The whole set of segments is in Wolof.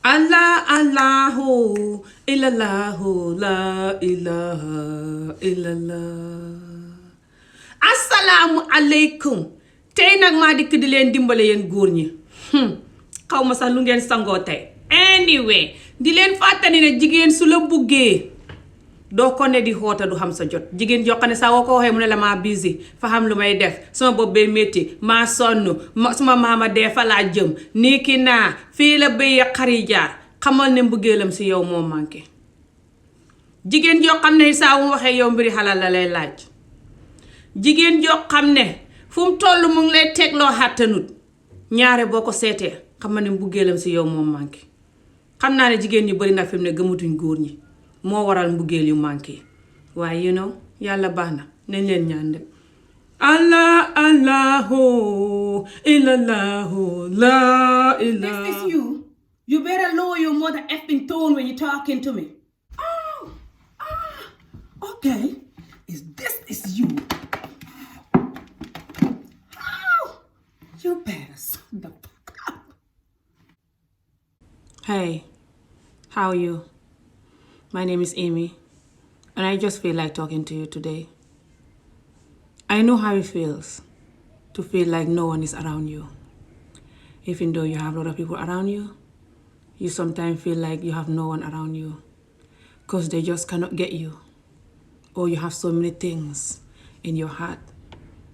Allah Allahu illallahu la ilaha illallah. Assalaamu aleykum. Tey nag maa dikk di leen dimbale yéen góor ñi. Xaw ma sax lu ngeen sangoo tey. Anyway, di leen fàttali ne jigéen su la buggee doo ko ne di xoota du xam sa jot. Jigéen joo xam ne saa woo ko waxee mu ne la maa busy fa xam lu may def sama bopp bee métti maa sonn suma maama dee fa laa jëm nii ki naa fii la béy xari jaar xamal ne mbuggeelam si yow moo manqué. Jigéen joo xam ne saa wu waxee yow mbiri xalal la lay laaj. Jigéen joo xam ne fu mu toll mu ngi lay teg loo xàttanut ñaare boo ko seetee xamal ne mbuggeelam si yow moo manqué. xam naa ne jigéen ñu bari na fi mu ne gëmatuñ góor ñi moo waral mbugeel yu manqué waaye you know yàlla baax na nañ leen ñaan de. Allah Allahu illallahu la ilaha. This is you. You better lower your mother effing tone when you're talking to me. Okay. This is you. You better shut the fuck up. Hey, how are you? My name is Amy, and I just feel like talking to you today. I know how it feels to feel like no one is around you. Even though you have a lot of people around you, you sometimes feel like you have no one around you because they just cannot get you. Or you have so many things in your heart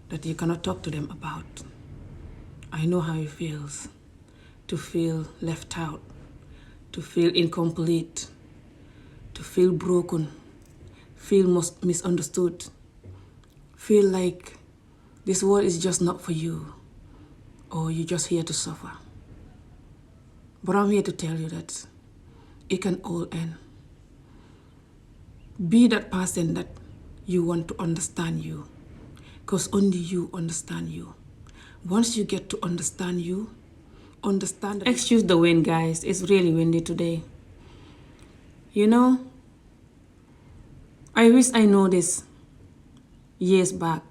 that you cannot talk to them about. I know how it feels to feel left out, to feel incomplete, to feel broken, feel misunderstood, feel like this world is just not for you, or you're just here to suffer. But I'm here to tell you that it can all end. Be that person that you want to understand you, because only you understand you. Once you get to understand you, understand. Excuse the wind, guys. It's really windy today. You know, I wish I know this years back.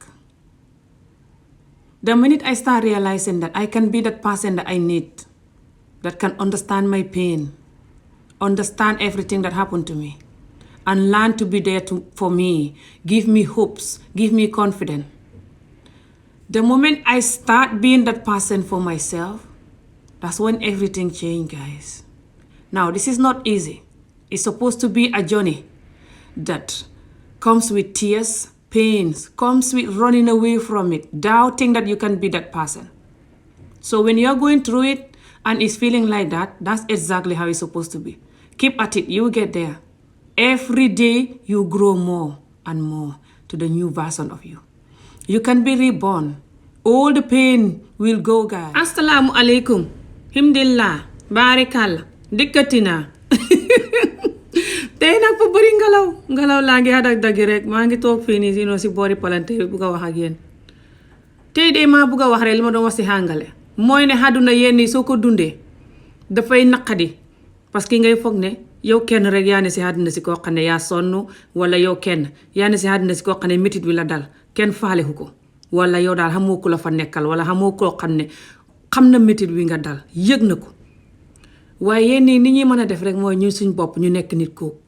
The minute I start realizing that I can be that person that I need, that can understand my pain, understand everything that happened to me, and learn to be there for me, give me hopes, give me confidence. The moment I start being that person for myself, that's when everything changed, guys. Now, this is not easy. It's supposed to be a journey that comes with tears, pains, comes with running away from it, doubting that you can be that person. So when you're going through it and it's feeling like that, that's exactly how it's supposed to be. Keep at it, you get there. Every day you grow more and more to the new version of you. You can be reborn. All the pain will go, guys. Assalamu alaikum. Himdillah. Barikalla. Dikkatina. Tey nag fa bëri ngelaw laa ngi hadak dagi rek maa ngi toog fii nii si boori palante bi bugg a wax ak yéen. Tey de maa bugg a wax rek li ma doon wax si hàngale mooy ne àdduna yéen nii soo ko dundee dafay naqadi parce que ngay foog ne yow kenn rek yaa ne si àdduna si koo xam ne yaa sonn wala yow kenn yaa ne si àdduna si koo xam ne métit bi la dal kenn faalehu ko wala yow daal xamoo ku la fa nekkal wala xamoo koo xam ne xam na métit wi nga dal yëg na ko waaye yéen nii ni ñuy mën a def rek mooy ñun suñ bopp ñu nekk nit ko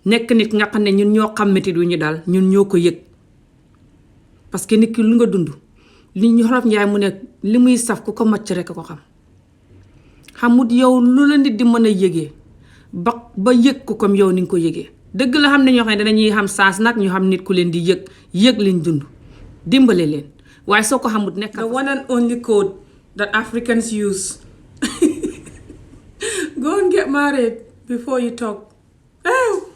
nekk nit nga xam ne ñun ñoo xam métit wi ñu dal ñun ñoo ko yëg parce que nit ki lu nga dund li ñu xolof njaay mu ne li muy saf ku ko macc rek ko xam xamut yow lu la nit di mën a yëgee ba yëg ko comme yow ni nga ko yëgee dëgg la xam ne ñoo xam ne danañuy xam saas nag ñu xam nit ku leen di yëg liñ dund dimbale leen waaye soo ko xamut nekk the one and only code that Africans use. Go and get married before you talk. Oh.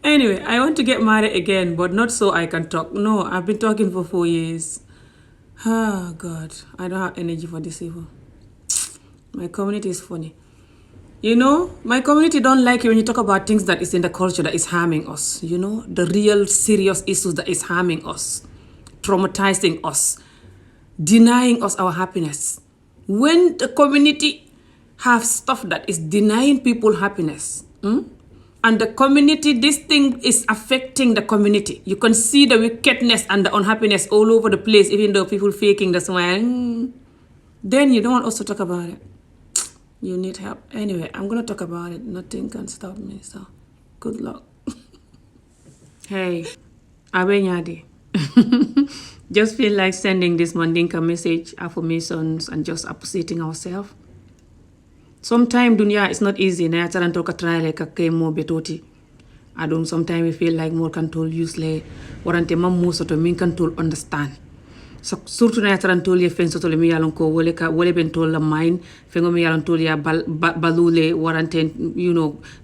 Anyway, I want to get married again, but not so I can talk. No, I've been talking for 4 years. Oh, God. I don't have energy for this evil. My community is funny. You know, my community don't like it when you talk about things that is in the culture that is harming us. You know, the real serious issues that is harming us, traumatizing us, denying us our happiness. When the community have stuff that is denying people happiness, and the community, this thing is affecting the community. You can see the wickedness and the unhappiness all over the place, even though people faking the smile. Then you don't want us to talk about it. You need help. Anyway, I'm gonna talk about it. Nothing can stop me, so good luck. Hey, Abe Nyadi. Just feel like sending this Mandinka message, affirmations, and just appreciating ourselves. Sometimes dunya is not easy. Na taran to ka try like a mo betoti. I don't. Sometimes we feel like more control useless. Warante mamu soto min control understand. So surtout na taran tol ye fen soto le mi yalon ko wole ben tol la mine fengo mi yalon tol ya balule warante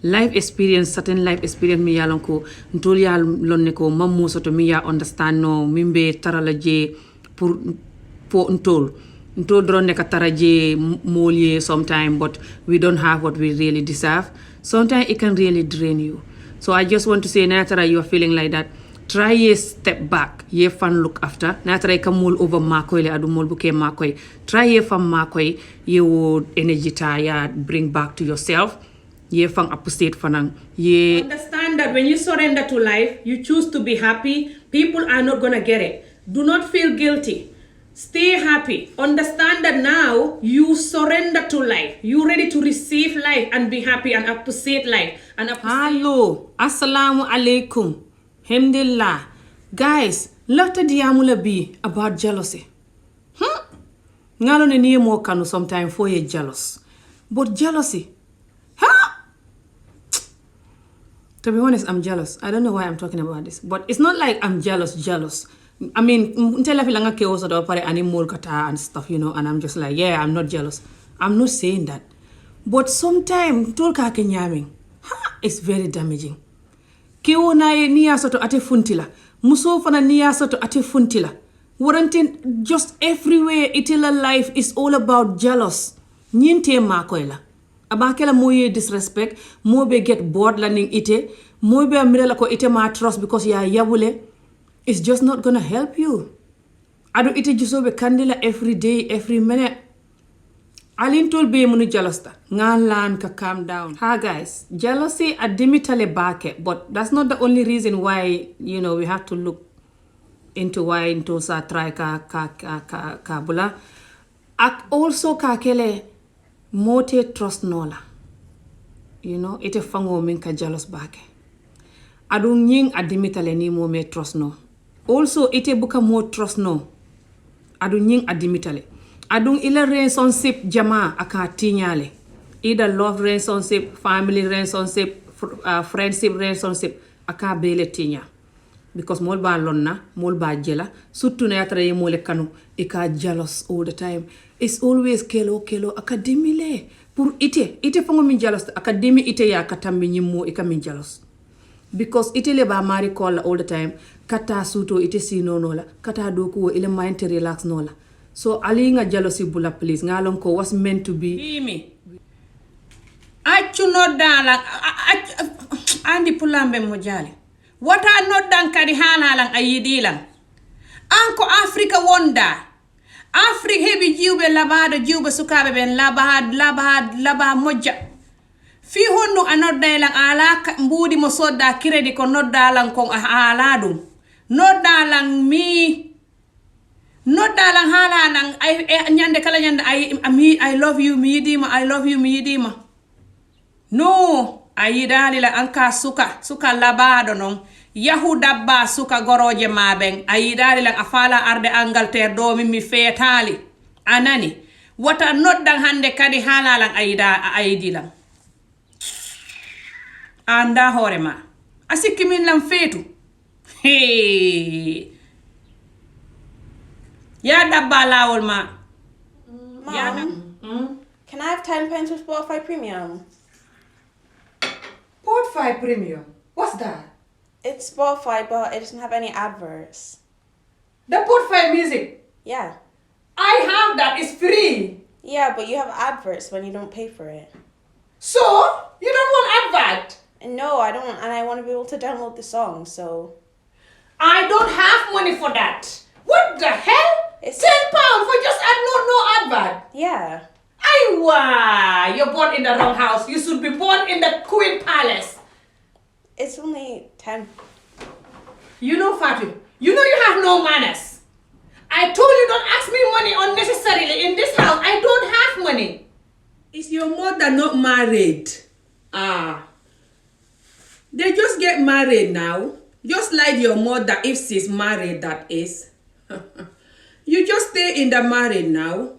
life experience certain life experience mi yalon ko tol ya lonne ko mamu soto mi ya understand no mimbe tarala je pour ntol drone ne ka taraje molye sometime, but we don't have what we really deserve. Sometimes it can really drain you. So I just want to say, Natara, you are feeling like that. Try a step back. Ye fan look after. Natara ka mul over makoy le adu mul buke makoy. Try ye fan makoy. Ye would energy ya bring back to yourself. Ye fan appreciate fanang. Ye understand that when you surrender to life, you choose to be happy. People are not gonna get it. Do not feel guilty. Stay happy. Understand that now you surrender to life. You ready to receive life and be happy and appreciate life. Hello. Assalamu alaikum. Alhamdulillah. Guys, lafta diyamula be about jealousy. Ngalo ne niye mo kanu sometimes for ye jealous. But jealousy. To be honest, I'm jealous. I don't know why I'm talking about this. But it's not like I'm jealous. I mean, until I feel like and stuff, and I'm just like, yeah, I'm not jealous. I'm not saying that. But sometimes, it's very damaging. Keo na niya soto ate funtila. Muso fana niya soto ate funtila. Warranting just everywhere, itila life is all about jealous. Nyinte makoila. Abakela moye disrespect, mobe get bored learning ite, mobe amirela ko ite ma trust because ya yabule. It's just not gonna help you. Adu ite jusobe kandila every day, every minute. Alin tol be munu jealousy. Ngalan ka calm down. Hi guys, jealousy adimitale bake, but that's not the only reason why we have to look into why into sa try ka bula. Ak also ka kele mote trust nola. Ite fango min ka jealous bake. Adu nying adimitale ni mo me trust no. Also, ite buka more trust no. Adun nying adimitale. Adun ila relationship jama aka tinyale. Either love relationship, family relationship, friendship relationship aka bele tinya. Because mol ba lonna, mol ba jela. Sutu na yatra ye mole kanu. Ika jealous all the time. It's always kelo akademile. Pur ite fango min jealous. Akademi ite ya katambi nyimo ika min jealous. Because ite le ba mari call all the time. Kata suto ite si no la. Kata doku ile mind to relax no la. So ali nga jealousy bula please. Ngalon ko was meant to be. Imi. Achu no dala. Andi pulambe mojali. Wata no dan kadi halalang ayidilang. Anko Africa wonda. Africa hebi jiube labada jiube sukabe ben labad moja. Fi honno anodda lang ala mbudi mo sodda credit ko nodda lang ko ala dum. Nodda lang hala lang nyande kala nyande I love you mi yidima. No ayidali la anka suka labado non yahudabba suka goroje maben ayidali la afala arde Angleterre do mi fetali anani wata noddan hande kadi hala lang ayidi lang anda horema asikki min lam fetu ya dabba lawol ma Mom, can I have 10 pence with Spotify Premium? Spotify Premium? What's that? It's Spotify, but it doesn't have any adverts. The Spotify music? Yeah. I have that. It's free. Yeah, but you have adverts when you don't pay for it. So? You don't want advert? No, I don't, and I want to be able to download the song, so... I don't have money for that. What the hell? It's £10 for just no advert? Yeah. Aywa! You're born in the wrong house. You should be born in the Queen Palace. It's only 10. You know, Fatu, you have no manners. I told you don't ask me money unnecessarily in this house. I don't have money. Is your mother not married? They just get married now. Just like your mother, if she's married, that is. You just stay in the marriage now,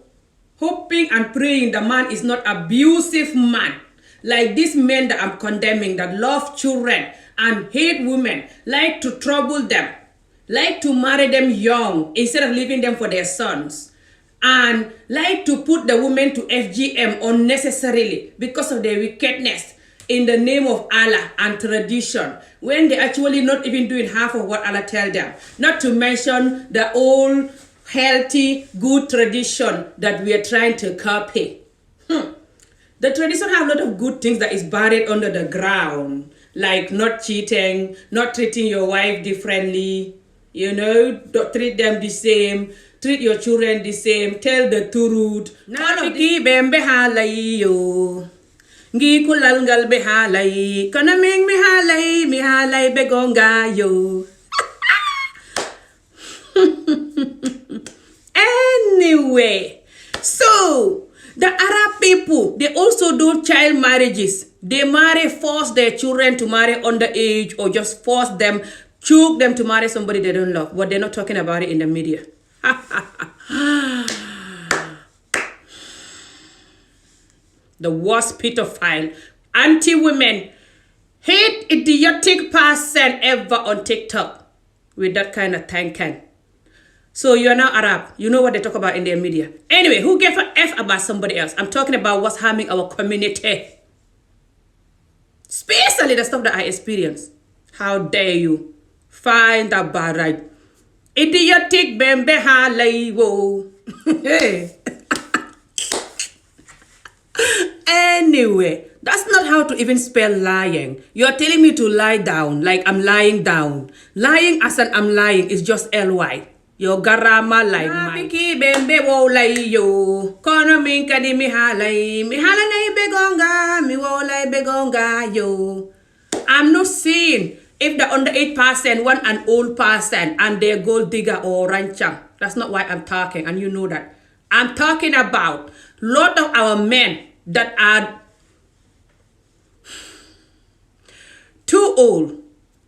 hoping and praying the man is not abusive man. Like these men that I'm condemning that love children and hate women, like to trouble them, like to marry them young instead of leaving them for their sons, and like to put the women to FGM unnecessarily because of their wickedness in the name of Allah and tradition, when they actually not even doing half of what Allah tell them. Not to mention the old, healthy, good tradition that we are trying to copy. The tradition have a lot of good things that is buried under the ground, like not cheating, not treating your wife differently, don't treat them the same, treat your children the same, tell the truth. Nabiki bembe halayo. Ngi kulal ngal be halay kana ming mi halay begonga yo. Anyway, so the Arab people, they also do child marriages. They force their children to marry underage, or just force them, choke them to marry somebody they don't love, but they're not talking about it in the media. The worst pedophile, anti-women, hate idiotic person ever on TikTok with that kind of thinking. So you're now Arab. You know what they talk about in their media. Anyway, who gave a F about somebody else? I'm talking about what's harming our community. Especially the stuff that I experience. How dare you find that bad right? Idiotic bembe halaiwo. Hey. Anyway, that's not how to even spell lying. You're telling me to lie down, like I'm lying down. Lying as an I'm lying is just L-Y. Your garama like mine. Nabiki bembe wo lay yo. Kono minka di mihalay. Mihala na begonga. Mi wo lay begonga yo. I'm not saying if the underage person want an old person and they're gold digger or rancher. That's not why I'm talking, and you know that. I'm talking about a lot of our men that are too old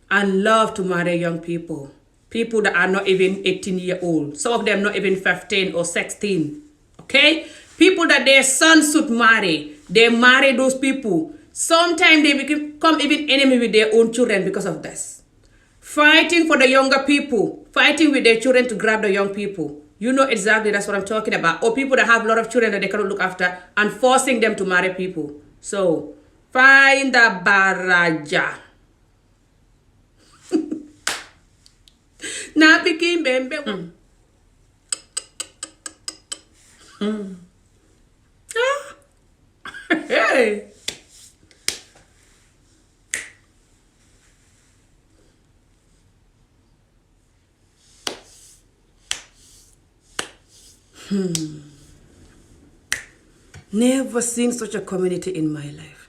and love to marry young people. People that are not even 18 years old. Some of them not even 15 or 16. Okay? People that their sons should marry. They marry those people. Sometimes they become even enemy with their own children because of this. Fighting for the younger people. Fighting with their children to grab the young people. You know exactly that's what I'm talking about. Or people that have a lot of children that they cannot look after and forcing them to marry people. So, find the baraja. Na pikin bembe. Hey. Never seen such a community in my life.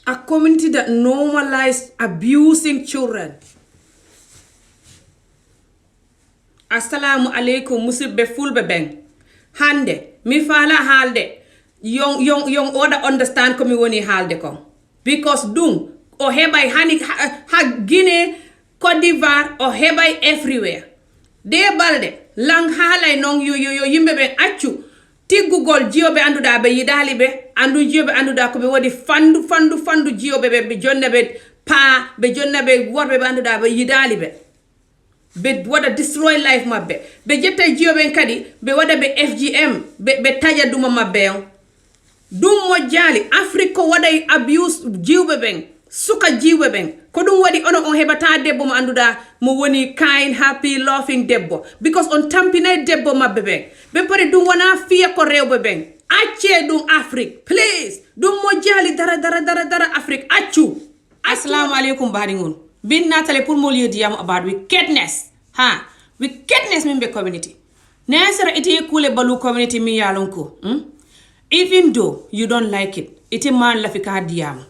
A community that normalized abusing children. Assalamu alaikum musibbe fulbe beng. Hande, mi fala halde. Young order understand ko mi woni halde ko. Because dung, o hebay hani ha Guinea, Cote d'Ivoire, o hebay everywhere. De balde, lang halay non yo yimbe ben accu. Tiggugol jiyoɓe annduɗa ɓe yiɗali ɓe andu jiyoɓe annduɗa ko ɓe waɗi fandu jiyoɓe ɓe jonna ɓe paa ɓe jonna ɓe worɓe ɓe annduɗa ɓe yiɗali ɓe waɗa destroy life maɓɓe ɓe jetta jiyoɓen kadi ɓe waɗa ɓe FGM ɓe taƴa duma maɓɓe on ɗum mojjali Afrique ko waɗay abuse jiwɓe ɓen suka jiwɓe ɓen ko ɗum waɗi onon on heɓata debbo mo annduɗa mo woni kind happy laughing debbo because on tampinay debbo maɓɓe ɓen ɓe pare ɗum wona fiya ko rewɓe ɓen acce ɗum Afrique please ɗum mo jali dara Afrique accu. Assalamu alaikum baɗigol bin natale pour mo yediyamo about wickedness wickedness min ɓe community nesara ite kule balu community mi yalon ko even though you don't like it ite man lafi ka diyamo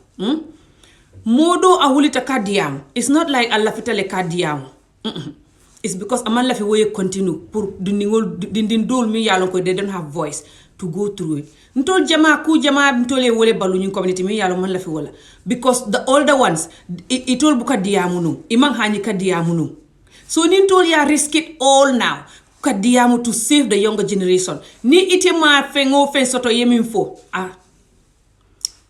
modo a wulita ka diyamo it's not like Allah fitale ka diyamo It's because aman la fi woye continue pour dindin dol mi yalon ko they don't have voice to go through it. Ntol jama ntole wole balu ñun community mi yalon man la fi wala because the older ones itol buka diamu no imang hani ka diamu no. So nintol ya risk it all now ka diamu to save the younger generation. Ni ite ma fengo fen soto yemin fo.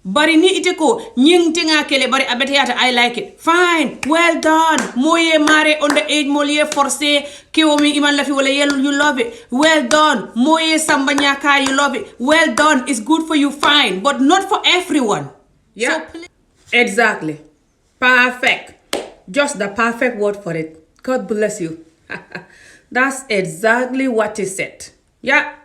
Bari ni ite ko nying tinga kele bari abete yata I like it. Fine. Well done. Moye mare on the age moye forcé kewomi iman la fi wala yelu you love it. Well done. Moye samba nyaka you love it. Well done. It's good for you fine, but not for everyone. Yeah. So, exactly. Perfect. Just the perfect word for it. God bless you. That's exactly what he said. Yeah.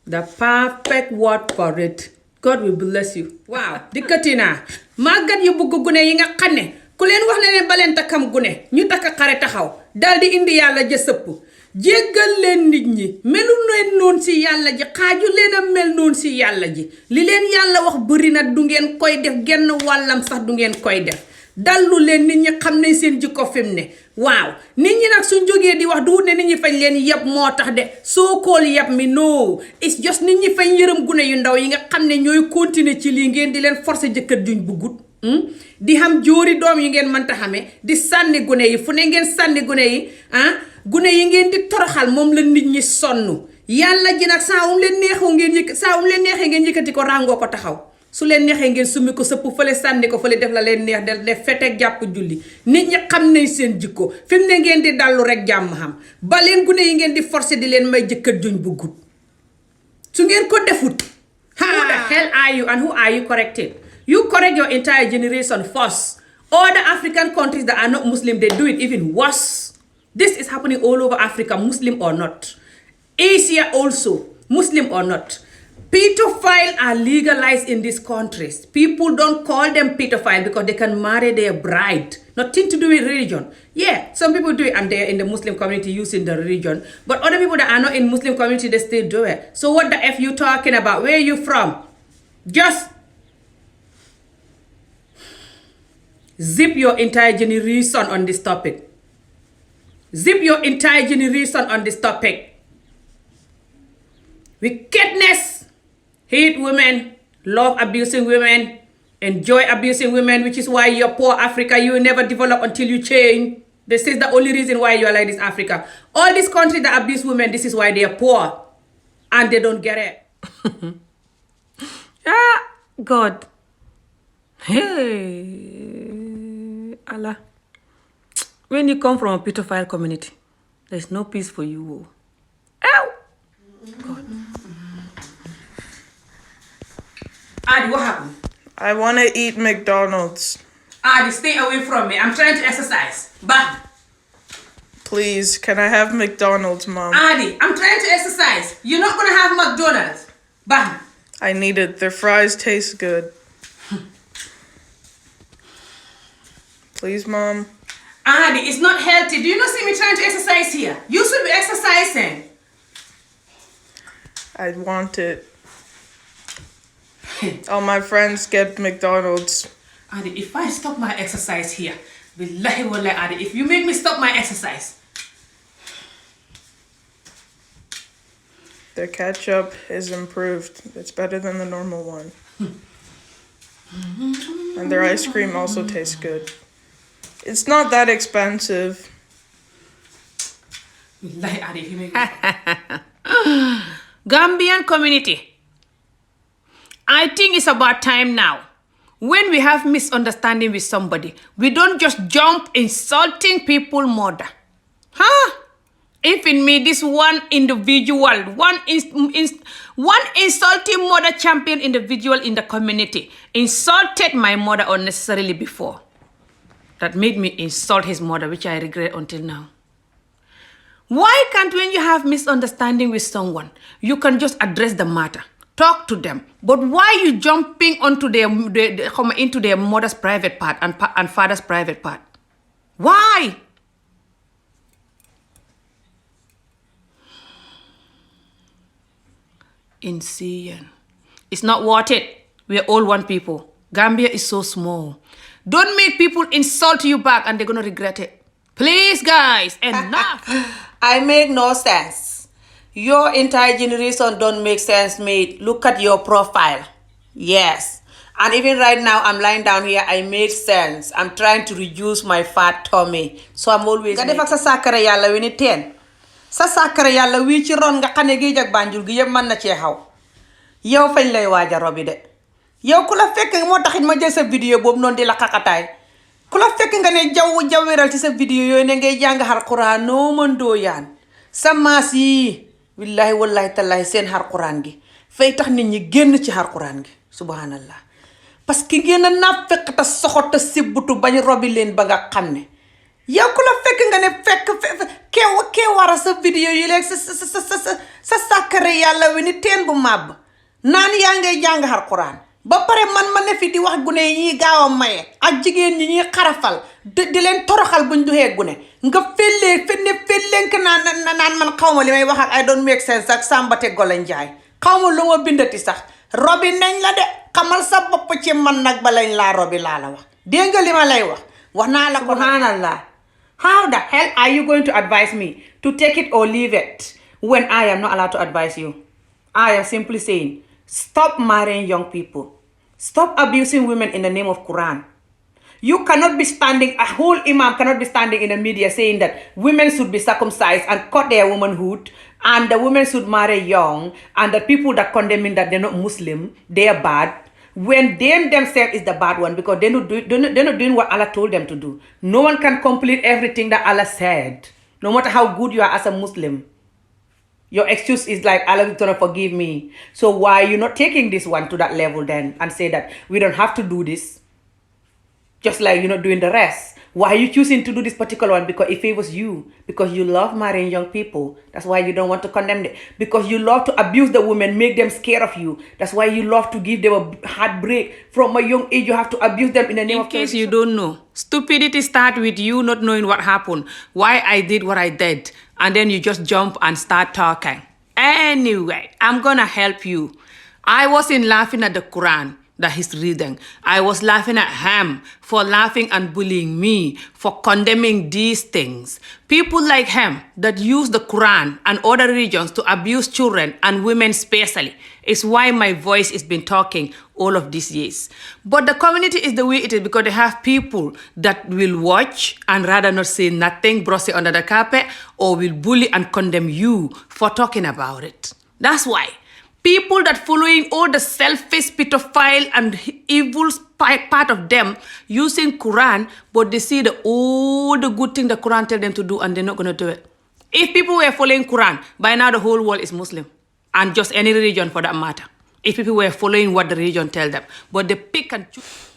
The perfect word for it. God will bless you. Wow. dikkati naa màggat yu bugg gune yi nga xam ne ku leen wax ne baleen takkam gune ñu takka xare taxaw dal di indi yàlla ja sëpp jéggal leen nit ñi melu leen noon si yàlla ji xaaju leen a mel noon si yàlla ji li leen yàlla wax bëri na du ngeen koy def genn wàllam sax du ngeen koy def dallu leen nit ñi xam ne seen jikko fim ne waaw nit ñi nag suñ jógee di wax du ne nit ñi fañ leen yeb moo tax de soo kool yeb mi no it's just nit ñi fañ yërëm gune yu ndaw yi nga xam ne ñooy continuer ci lii ngeen di leen forcer jëkkër juñ buggut di xam jóori doom yi ngeen mënta xamee di sànni gune yi fu ne ngeen sànni gune yi gune yi ngeen di toroxal moom la nit ñi sonn yàlla ji nag saa wu leen neexee ngeen yëkkati ko ràngoo ko taxaw su leen neexee ngeen summi ko sëpp fële sànni ko fële def la leen neex def feteeg jàpp julli nit ñi xam nañ seen jikko fi mu ne ngeen di dallu rek jàmm xam ba leen gune yi ngeen di forcer di leen may jëkkër juñ buggut su ngeen ko defut who the hell are you and who are you correcting? You correct your entire generation first. Other African countries that are not Muslim, they do it even worse. This is happening all over Africa, Muslim or not. Asia also, Muslim or not. Pedophiles are legalized in these countries. People don't call them pedophile because they can marry their bride. Nothing to do with religion. Yeah, some people do it and they're in the Muslim community using the religion. But other people that are not in Muslim community, they still do it. So what the F you talking about? Where are you from? Just zip your entire generation on this topic. Zip your entire generation on this topic. Wickedness. Hate women, love abusing women, enjoy abusing women, which is why you're poor Africa. You will never develop until you change. This is the only reason why you are like this, Africa. All these countries that abuse women, this is why they are poor. And they don't get it. God. Hey, Allah. When you come from a pedophile community, there's no peace for you. Ow! God. Adi, what happened? I want to eat McDonald's. Adi, stay away from me. I'm trying to exercise. Bah. Please, can I have McDonald's, Mom? Adi, I'm trying to exercise. You're not going to have McDonald's. Bah. I need it. Their fries taste good. Please, Mom. Adi, it's not healthy. Do you not see me trying to exercise here? You should be exercising. I want it. All my friends get McDonald's. Adi, if I stop my exercise here, billahi wallahi, Adi, if you make me stop my exercise. Their ketchup is improved. It's better than the normal one. And their ice cream also tastes good. It's not that expensive. Billahi, Adi, if you make me Gambian community. I think it's about time now. When we have misunderstanding with somebody, we don't just jump insulting people mother. Even me, this one individual, one insulting mother champion individual in the community insulted my mother unnecessarily before. That made me insult his mother, which I regret until now. Why can't, when you have misunderstanding with someone, you can just address the matter, talk to them? But why you jumping onto into their mother's private part and father's private part? Why? Insane. It's not worth it. We are all one people. Gambia is so small. Don't make people insult you back and they're going to regret it. Please, guys, enough. I make no sense. Your entire generation don't make sense, mate. Look at your profile. Yes. And even right now, I'm lying down here, I made sense. I'm trying to reduce my fat tummy. So I'm always... Nga defak sa sakara yalla wi ni teen. Sa sakara yalla wi ci ron nga xane géej ak Banjul gi yëpp mën na cee xaw. Yow fañ lay waaja robi de. Yow ku la fekk moo taxit ma jël sa vidéo boobu noonu di la xaqataay. Ku la fekk nga ne jawweral ci sa vidéo yooyu ne ngay jàng xar Quran noo mën doo yaan. Sa maas yi billahi wallahi tallahi seen xar Quran gi fay tax nit ñi génn ci xar Quran gi subhanallah. Parce que ngeen a naafeq te soxot te sibbutu bañ robi leen ba nga xam ne yow ku la fekk nga ne fekk kee wara sa vidéo yi léegi sa sàkkare yàlla wi ni teen bu màbb naan yaa ngay jàng xar Quran ba pare man ma ne fi di wax gune yi ñuy gaaw a maye ak jigéen ñi ñuy xarafal di leen toroxal buñ duxee gune nga fellenk naan man xaw ma li may wax ak I don't make sense ak Sambate Gole Njaay xaw ma lu ma bindati sax robi nañ la de xamal sa bopp ci man nag ba lañ laa robi laa la wax dégg nga li ma lay wax naa la ko subhanallah. How the hell are you going to advise me to take it or leave it when I am not allowed to advise you? I am simply saying stop marrying young people, stop abusing women in the name of Quran. You cannot be standing, a whole imam cannot be standing in the media saying that women should be circumcised and cut their womanhood, and the women should marry young, and the people that condemning that they're not Muslim, they are bad, when them themselves is the bad one because they're not doing what Allah told them to do. No one can complete everything that Allah said, no matter how good you are as a Muslim. Your excuse is like, Allah is gonna forgive me. So why are you not taking this one to that level then and say that we don't have to do this? Just like you're not doing the rest. Why are you choosing to do this particular one? Because it favors you. Because you love marrying young people. That's why you don't want to condemn them. Because you love to abuse the women, make them scared of you. That's why you love to give them a heartbreak. From a young age, you have to abuse them in the name of... In case you don't know, stupidity starts with you not knowing what happened, why I did what I did, and then you just jump and start talking. Anyway, I'm gonna help you. I wasn't laughing at the Quran that he's reading. I was laughing at him for laughing and bullying me, for condemning these things. People like him that use the Quran and other religions to abuse children and women especially is why my voice has been talking all of these years. But the community is the way it is because they have people that will watch and rather not say nothing, brush it under the carpet, or will bully and condemn you for talking about it. That's why. People that following all the selfish, pedophile, and evil part of them using Quran, but they see all the good thing the Quran tell them to do and they're not going to do it. If people were following Quran, by now the whole world is Muslim. And just any religion for that matter. If people were following what the religion tell them. But they pick and choose.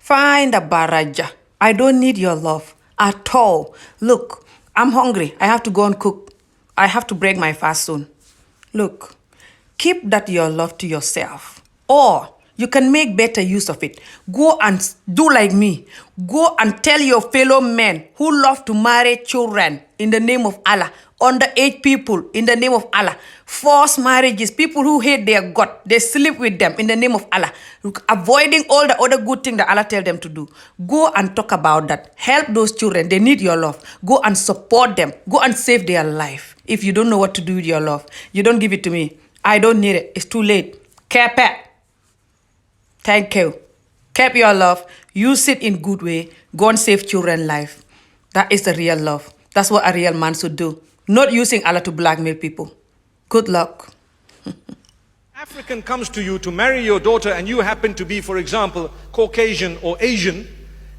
Find a baraja. I don't need your love at all. Look, I'm hungry. I have to go and cook. I have to break my fast soon. Look, keep that your love to yourself. Or you can make better use of it. Go and do like me. Go and tell your fellow men who love to marry children in the name of Allah, underage people in the name of Allah, forced marriages, people who hate their God, they sleep with them in the name of Allah, avoiding all the other good things that Allah tell them to do. Go and talk about that. Help those children. They need your love. Go and support them. Go and save their life. If you don't know what to do with your love, you don't give it to me. I don't need it. It's too late. Keep it. Thank you. Keep your love. Use it in good way. Go and save children's life. That is the real love. That's what a real man should do. Not using Allah to blackmail people. Good luck. African comes to you to marry your daughter and you happen to be, for example, Caucasian or Asian,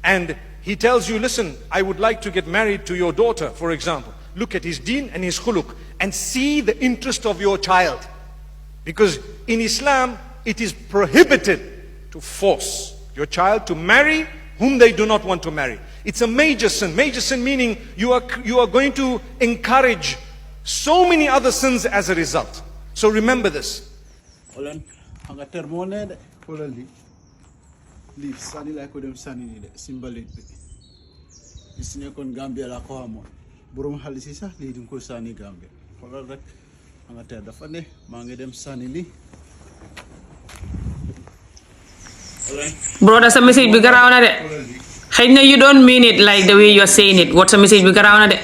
and he tells you, listen, I would like to get married to your daughter, for example. Look at his deen and his khuluq and see the interest of your child. Because in Islam, it is prohibited to force your child to marry whom they do not want to marry. It's a major sin. Major sin meaning you are going to encourage so many other sins as a result. So remember this. Borom xaalis yi sax lii di nga ko sànni Gambia xoolal rek nga teel dafa ne maa ngi dem sànni lii. Broda sa message bi garaaw na de xëy na you don't mean it like the way you're saying it what sa message bi garaaw na de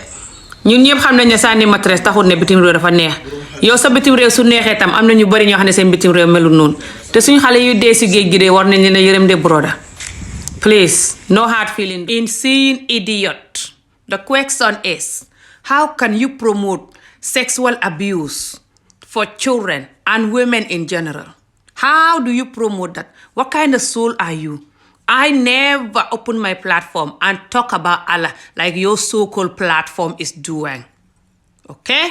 ñun ñëpp xam nañ ne sànni matres taxul ne bitim réew dafa neex yow sa bitim réew su neexee tam am na ñu bari ñoo xam ne seen bitim réew melul noonu te suñu xale yu dee si géej gi de war nañ leen a yërëm de broda please no hard feeling insane idiot. The question is, how can you promote sexual abuse for children and women in general? How do you promote that? What kind of soul are you? I never open my platform and talk about Allah like your so-called platform is doing. Okay?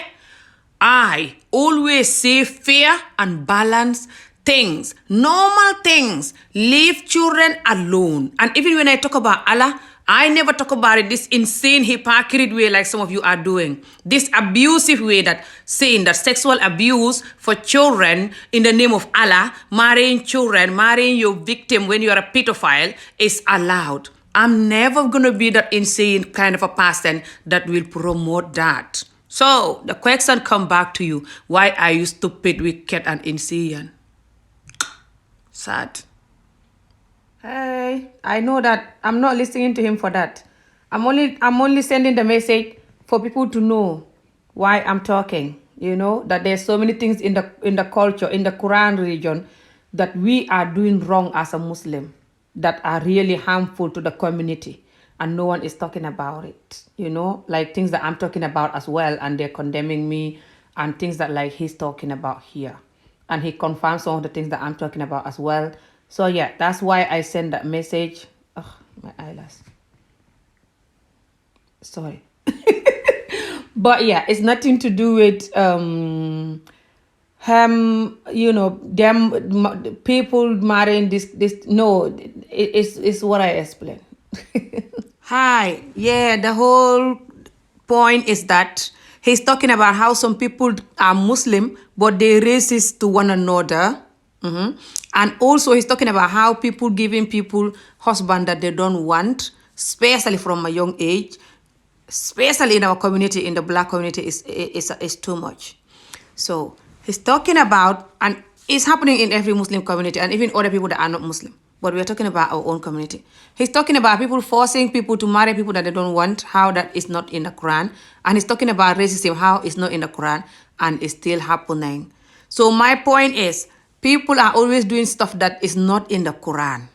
I always say fair and balanced things, normal things. Leave children alone. And even when I talk about Allah, I never talk about it this insane hypocrite way like some of you are doing. This abusive way that saying that sexual abuse for children in the name of Allah, marrying children, marrying your victim when you are a pedophile is allowed. I'm never going to be that insane kind of a person that will promote that. So the question come back to you. Why are you stupid, wicked, and insane? Sad. Hey, I know that I'm not listening to him for that. I'm only sending the message for people to know why I'm talking. You know, that there's so many things in the culture, in the Quran religion, that we are doing wrong as a Muslim, that are really harmful to the community, and no one is talking about it. You know, like things that I'm talking about as well, and they're condemning me, and things that like he's talking about here. And he confirms some of the things that I'm talking about as well. So yeah, that's why I send that message. Oh, my eyelash. Sorry. But yeah, it's nothing to do with you know, them people marrying this. No, it's what I explained. Hi. Yeah, the whole point is that he's talking about how some people are Muslim, but they're racist to one another. And also he's talking about how people giving people husband that they don't want, especially from a young age, especially in our community, in the black community, is too much. So he's talking about, and it's happening in every Muslim community and even other people that are not Muslim, but we're talking about our own community. He's talking about people forcing people to marry people that they don't want, how that is not in the Quran. And he's talking about racism, how it's not in the Quran and it's still happening. So my point is, people are always doing stuff that is not in the Quran.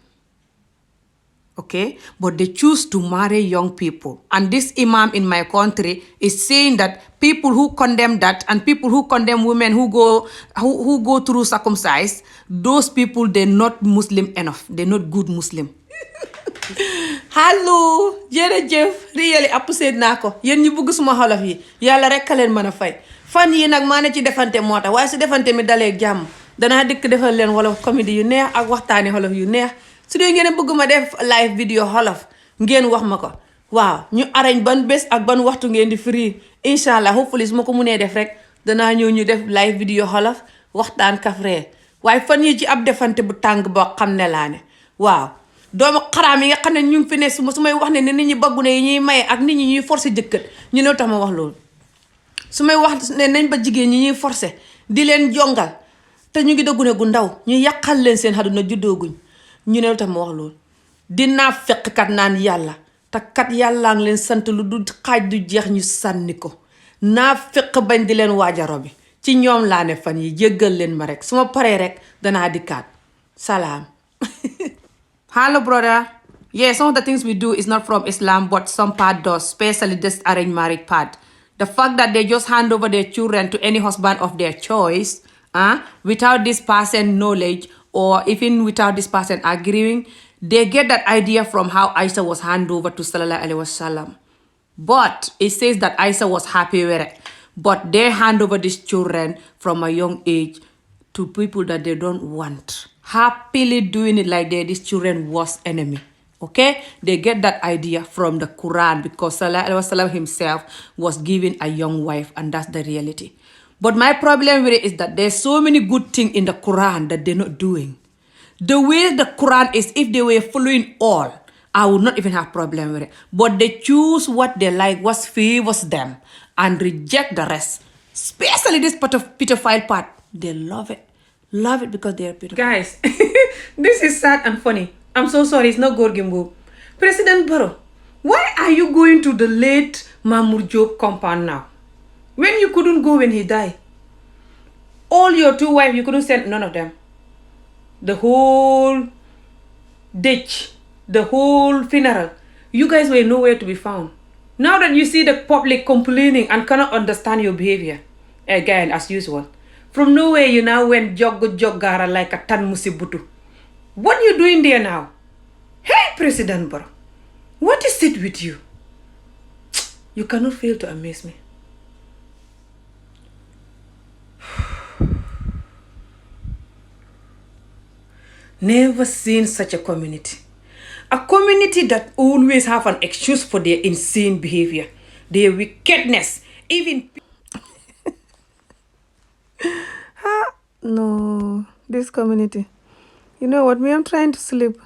Okay? But they choose to marry young people. And this imam in my country is saying that people who condemn that and people who condemn women who go through circumcise, those people, they're not Muslim enough. They're not good Muslim. Hello, jërëjëf really appreciate naa ko yéen ñu bëgg suma xolof yi yàlla rek ka leen mën a fay fan yi nag maa ne ci defante moo tax waaye su defante mi dalee jàmm danaa dikk defal leen wolof comédie yu neex ak waxtaani xolof yu neex su dee ngeen bëgg ma def live video xolof ngeen wax ma ko waaw ñu arañ ban bés ak ban waxtu ngeen di free inshallah hopefully su ma ko mënee def rek danaa ñëw ñu def live video xolof waxtaan kafree waaye fan yi ci ab defante bu tàng boo xam ne laa ne waaw doomu xaraam yi nga xam ne ñu ngi fi ne su may wax ne nit ñi baggu ne yi ñuy maye ak nit ñi ñuy forcé jëkkër ñu ne tax ma wax loolu su may wax ne nañ ba jigéen ñi ñuy forcé di leen jongal te ñu ngi dëggu gu ndaw ñu yàqal leen seen àdduna juddooguñ ñu ne tax ma wax loolu dinaa fekk kat naan yàlla te kat yàllaa ngi leen sant lu du xaaj du jeex ñu sànni ko naa fekk bañ di leen waajaro bi ci ñoom laa ne fan yi jéggal leen ma rek su ma paree rek danaa dikkaat salaam. Hello, brother. Yeah, some of the things we do is not from Islam, but some part does, especially this arranged marriage part. The fact that they just hand over their children to any husband of their choice, without this person knowledge or even without this person agreeing, they get that idea from how Aisha was handed over to Sallallahu Alaihi Wasallam. But it says that Aisha was happy with it. But they hand over these children from a young age to people that they don't want. Happily doing it like these children was enemy. Okay? They get that idea from the Quran because Sallallahu Alaihi Wasallam himself was given a young wife and that's the reality. But my problem with it is that there's so many good things in the Quran that they're not doing. The way the Quran is, if they were following all, I would not even have problem with it. But they choose what they like, what favors them, and reject the rest. Especially this pedophile part. They love it. Love it because they are pedophile. Guys, this is sad and funny. I'm so sorry. It's not Gorgimbo. President Barrow, why are you going to the late Mamour Diop compound now? When you couldn't go when he died. All your 2 wives, you couldn't send none of them. The whole ditch, the whole funeral, you guys were nowhere to be found. Now that you see the public complaining and cannot understand your behavior, again, as usual, from nowhere you now went joggara like a tan musibutu. What are you doing there now? Hey, President Barrow, what is it with you? You cannot fail to amaze me. Never seen such a community. A community that always have an excuse for their insane behavior, their wickedness, even... No, this community. You know what? Me, I'm trying to sleep.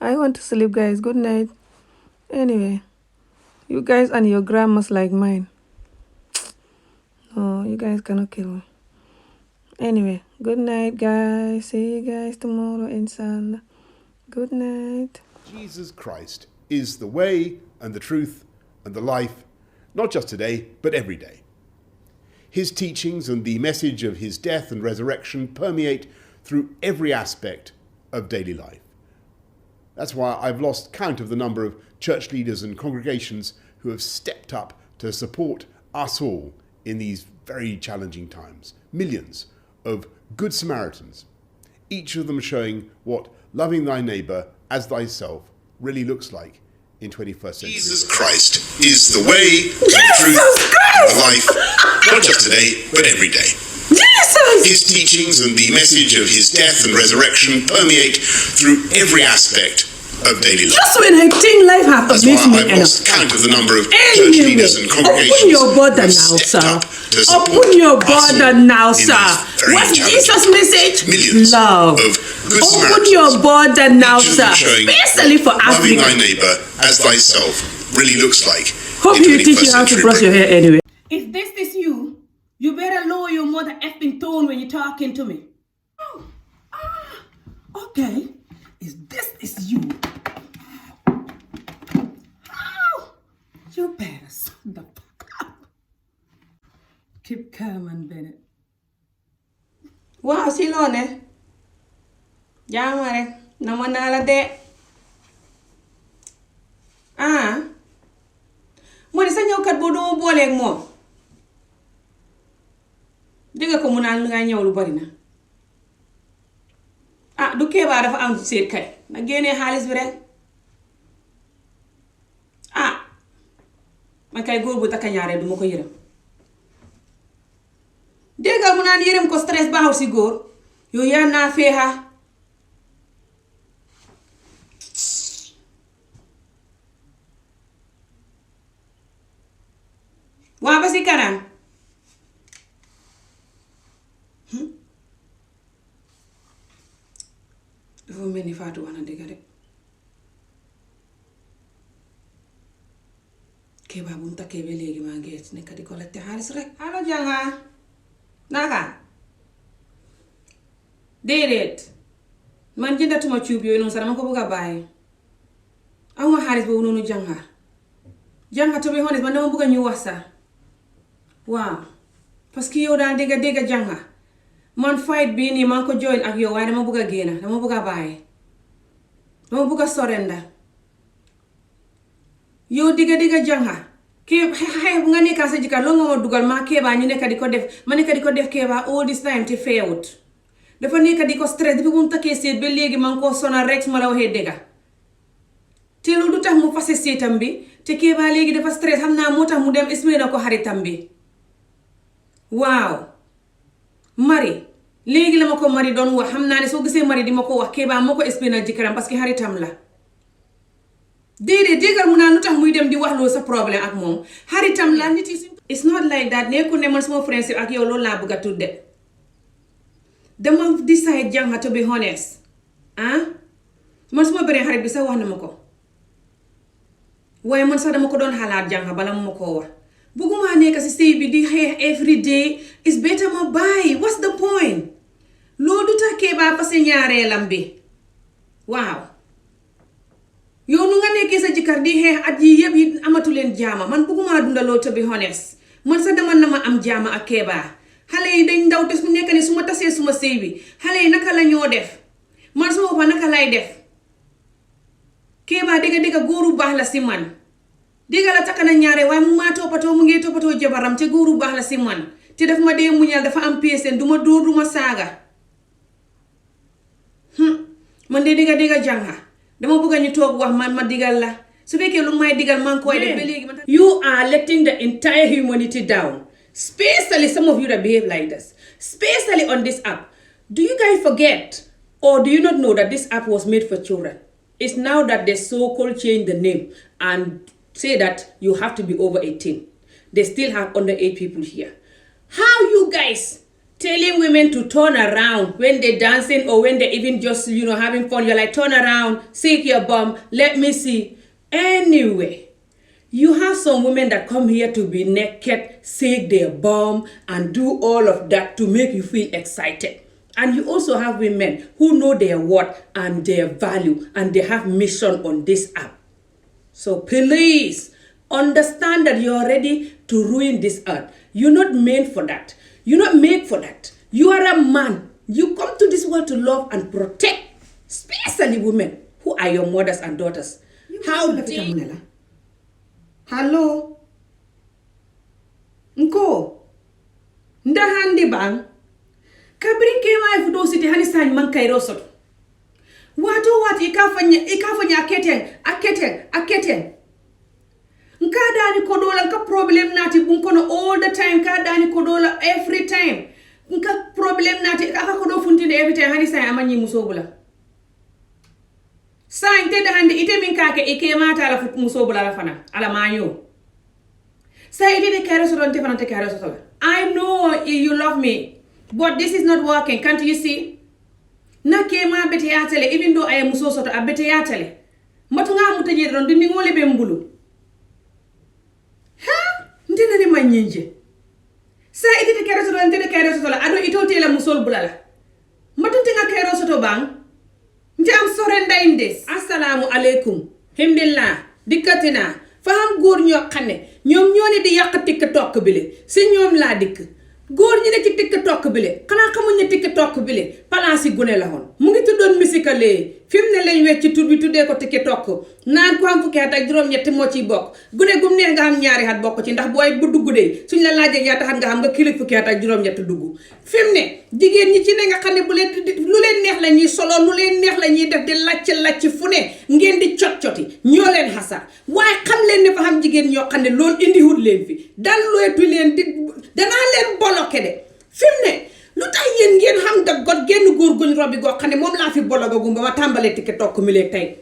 I want to sleep, guys. Good night. Anyway, you guys and your grandmas like mine. No, you guys cannot kill me. Anyway, good night, guys. See you guys tomorrow, inshallah. Good night. Jesus Christ is the way and the truth and the life, not just today, but every day. His teachings and the message of his death and resurrection permeate through every aspect of daily life. That's why I've lost count of the number of church leaders and congregations who have stepped up to support us all in these very challenging times. Millions of good Samaritans, each of them showing what loving thy neighbour as thyself really looks like in 21st century. Jesus Christ is the way, the truth, and the life, not just today, but every day. Jesus! His teachings and the message of his death and resurrection permeate through every aspect of daily life. Just when I think life has That's amazed why me I've enough. lost count of the number of church Anyway, leaders and congregations open your border who have now, stepped sir. up to support Open your us border all now, in sir. these very What's challenging Jesus' message? Millions Love. of good Open Samaritans, your border now, each of them sir. showing Especially for loving thy Africa. neighbour as thyself really looks like. Hope in you teach you 21st how to century brush your Britain. hair anyway. If this is you, you better lower your mother effing tone when you're talking to me. Okay. If this is you, you better shut the fuck up. Keep calm and Bennett. Wow, si loo ne? Jaama rek. Namoon naa la de. Moo di sa ñëwkat boo doo booleeg moom. Dégg ko mu naan lu nga ñëw lu bari na. Du Kéba dafa am seet kay. Na génnee xaalis bi rek. Man kay góor bu takka ñaareel du ma ko yërëm. Déggal mu naan yërëm ko stress baaxul si góor. Yow yaa naa feexa. Waa ba si kanam. Dafa mel ni Fatou wax na dëgg de. Kéba bu mu takkee ba léegi maa ngi nekk di ko laajte xaalis rek. Allo Janga. Naka? Déedéet. Man jëndatuma cuub yooyu noonu sax dama ko bëgg a bàyyi. Amuma xaalis boobu noonu Janga. Janga to be honest man dama bëgg a ñu wax sax. Waaw. Parce que yow daal dégga Janga. Man fight bii nii man ko join ak yow waaye dama bëgg a génn dama bëgg a bàyyi. Dama bëgg a surrender. Yow digga Janga. Kii xeex bu nga nekkaa sa jëkkër loolu nga ma dugal maa Kéba ñu nekk di ko def ma nekk di ko def Kéba all this time te feewut. Dafa nekk di ko stress depuis bu mu takkee seet ba léegi man koo sonal rek su ma la waxee dëgga. Te loolu du tax mu fase seetam bi te Kéba léegi dafa stress xam naa moo tax mu dem expliqué na ko xaritam bi. Waaw. Mari léegi la ma ko Mari doon wax xam naa ne soo gisee Mari di ma ko wax Kéba moo ko expliqué na jëkkëram parce que xaritam la. Déedéet déggal mu naan lu tax muy dem di wax loolu sa problème ak moom xaritam la nit yi it's not like that nekkul ne man sama friendship ak yow loolu laa bëgg a tudde dama decide Janga to be honest man suma beneen xarit bi sax wax na ma ko waaye man sax dama ko doon xalaat Janga bala mu ma koo wax bëgguma nekk si sëy bi di xeex every day is better ma bàyyi what's the point loolu du tax Kéba parce que ñaareelam bi waaw yow nu nga nekkee sa jëkkër di xeex at yi yëpp yi amatu leen jaama man bëgguma dundaloo to be honest man sa dama na ma am jaama ak Keba xale yi dañ ndaw te su nekk ne su ma tasee suma sëy bi xale yi naka la ñoo def man suma boppa naka lay def Keba dégga góoru baax la si man dégga la takk na ñaare waaye mu maa toppatoo mu ngi toppatoo jabaram te góoru baax la si man te daf ma dee muñal dafa am PSN duma dóor duma saaga man de dégga jànga dama bëgg ñu toog wax ma digal la su fekkee lu may digal man koy def ba léegi you are letting the entire humanity down, especially some of you that behave like this, especially on this app. Do you guys forget or do you not know that this app was made for children? It's now that they so-called change the name and say that you have to be over 18. They still have underage people here. How you guys telling women to turn around when they're dancing or when they're even just, having fun? You're like, turn around, shake your bum, let me see. Anyway, you have some women that come here to be naked, shake their bum, and do all of that to make you feel excited. And you also have women who know their worth and their value, and they have mission on this app. So please, understand that you're ready to ruin this earth. You're not made for that. You're not made for that. You are a man. You come to this world to love and protect, especially women who are your mothers and daughters. How dare Hello? Nko? Ndahandi bang? Kabrin kema ifudo siti hani sany man kairo soto. Watu ikafanya aketen. Nka dani kodola nka problem nati bunkono all the time, ka dani kodola every time. Nka problem nati aka kodo funtinde every time hani sany amanyi musobula. Sany tede hande ite min kake ike mata ala musobula la fana ala manyo. Say ite de kare soto nte fana te kare soto. I know you love me, but this is not working. Can't you see? Na kema bete yatele, even though I am muso soto a bete yatele. Matunga mutaje ron dindi ngole be mbulu. Ha? Ndine ni manyinje. Say ite de kare soto nte de kare soto la ado ito tele musol bulala. Matunte nga kare soto bang. Nte am surrender in this. Assalamu alaikum. Himdillah. Dikatina. Faham góor ñoo xam ne ñoom ñoo ne di yàq TikTok bi le si ñoom laa dikk góor ñi ne ci TikTok bi le xanaa xamuñ ne TikTok bi le palaasi gune la woon mu ngi tuddoon Musical.ly fi mu ne lañ wecc tur bi tuddee ko TikTok naan ko am fukki at ak juróom-ñett moo ciy bokk gune gum neex nga xam ñaari at bokk ci ndax booy bu dugg de suñ la laajee ñaata at nga xam nga kili fukki at ak juróom-ñett dugg fi mu ne jigéen ñi ci ne nga xam ne bu leen lu leen neex la ñuy solo lu leen neex la ñuy def di lacc fu ne ngeen di cot-coti ñoo leen xasar waaye xam leen ne fa xam jigéen ñoo xam ne loolu indiwut leen fi dal loetu leen di danaa leen bloqué de fi mu ne lu tax yéen ngeen xam da got genn góor guñ robi goo xam ne moom laa fi bologagum ba ma tàmbalee TikTok mi léegi tey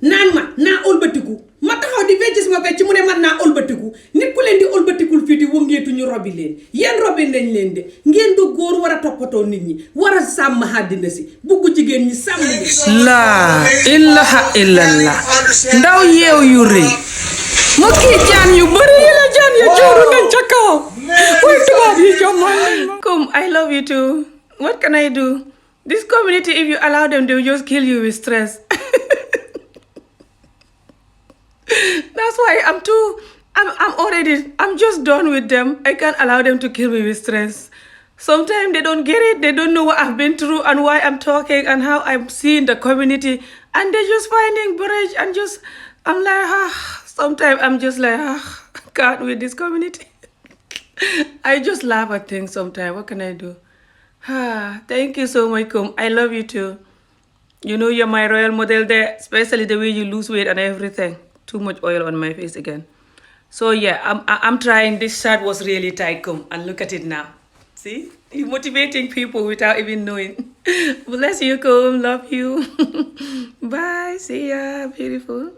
naan ma naa olbatiku ma taxaw di wecc sama wecc mu ne man naa olbatiku nit ku leen di olbatikul fii di wëngeetu ñu robi leen yéen robi nañ leen de ngeen du góor war a toppatoo nit ñi war a sàmm àddina si bugg jigéen ñi sàmm ñi laa ilaha illallah ndaw yeew yu rëy ma kii jaan yu bari yi la jaan ya jooru nañ ca kaw way tubaab yi jommal come I love you too. What can I do? This community, if you allow them, they will just kill you with stress. That's why I'm just done with them. I can't allow them to kill me with stress. Sometimes they don't get it. They don't know what I've been through and why I'm talking and how I'm seeing the community. And they're just finding bridge and I'm like, sometimes I'm just like, I can't with this community. I just laugh at things sometimes. What can I do? Thank you so much, Kum. I love you too. You know you're my royal model there, especially the way you lose weight and everything. Too much oil on my face again. So yeah, I'm trying. This shirt was really tight, Kum, and look at it now. See? You're motivating people without even knowing. Bless you, Kum. Love you. Bye. See ya. Beautiful.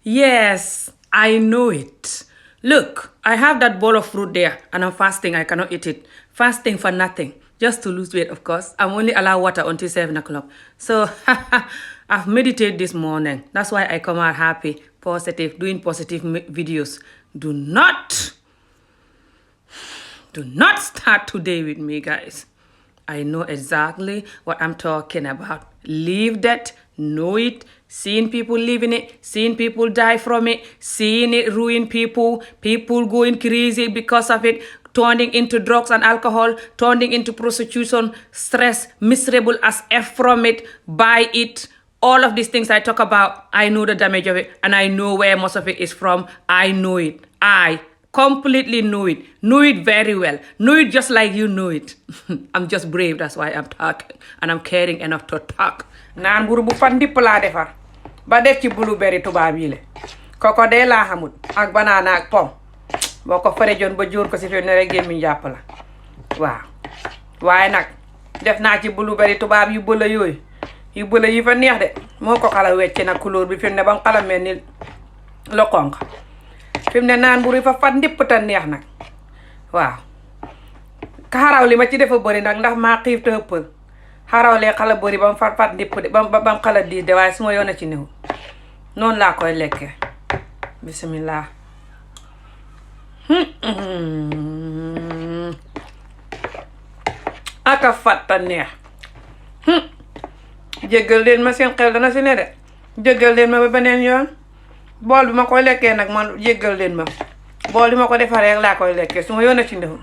Yes, I know it. Look, I have that bowl of fruit there and I'm fasting. I cannot eat it. Fasting for nothing. Just to lose weight, of course. I'm only allowed water until 7 o'clock. So, I've meditated this morning. That's why I come out happy, positive, doing positive videos. Do not start today with me, guys. I know exactly what I'm talking about. Leave that know it, seeing people live in it, seeing people die from it, seeing it ruin people, people going crazy because of it, turning into drugs and alcohol, turning into prostitution, stress, miserable as F from it, by it. All of these things I talk about, I know the damage of it, and I know where most of it is from. I know it. I completely know it. Know it very well. Know it just like you know it. I'm just brave, that's why I'm talking. And I'm caring enough to talk. Naan mburu bu fan dipp laa defar ba def ci blueberry tubaab yi le koko dee laa xamut ak banana ak pom boo ko farejoon ba jóor ko si fi ne rek gémmiñ jàpp la waaw waaye nag def naa ci blueberry tubaab yu bëla yooyu yu bëla yi fa neex de moo ko xala wecce nag couleur bi fi mu ne ba mu xala mel ni lo xonq fi mu ne naan mburu fa fan dipp ta neex nag waaw xaraw li ma ci defa bëri nag ndax maa xiif te ëppal xaraw lee xala bëri ba mu fat ndipp de ba mu xala diis de waaye su ma yoon a ci néew noonu laa koy lekkee bismillah aka fatta neex jéggal leen ma seen xel dana si ne de jéggal leen ma ba beneen yoon bool bi ma koy lekkee nag man jéggal leen ma bool bi ma ko defaree rek laa koy lekkee su ma yoon a ci néew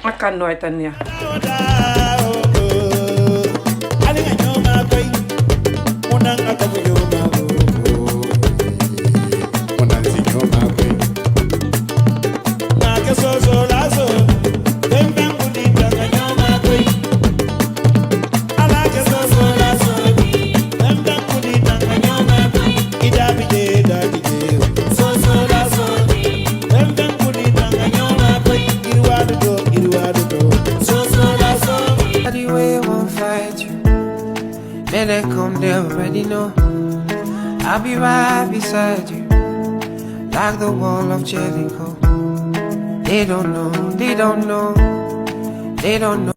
aka nooy ta neex When they come, they already know I'll be right beside you, like the wall of Jericho. They don't know, they don't know, they don't know.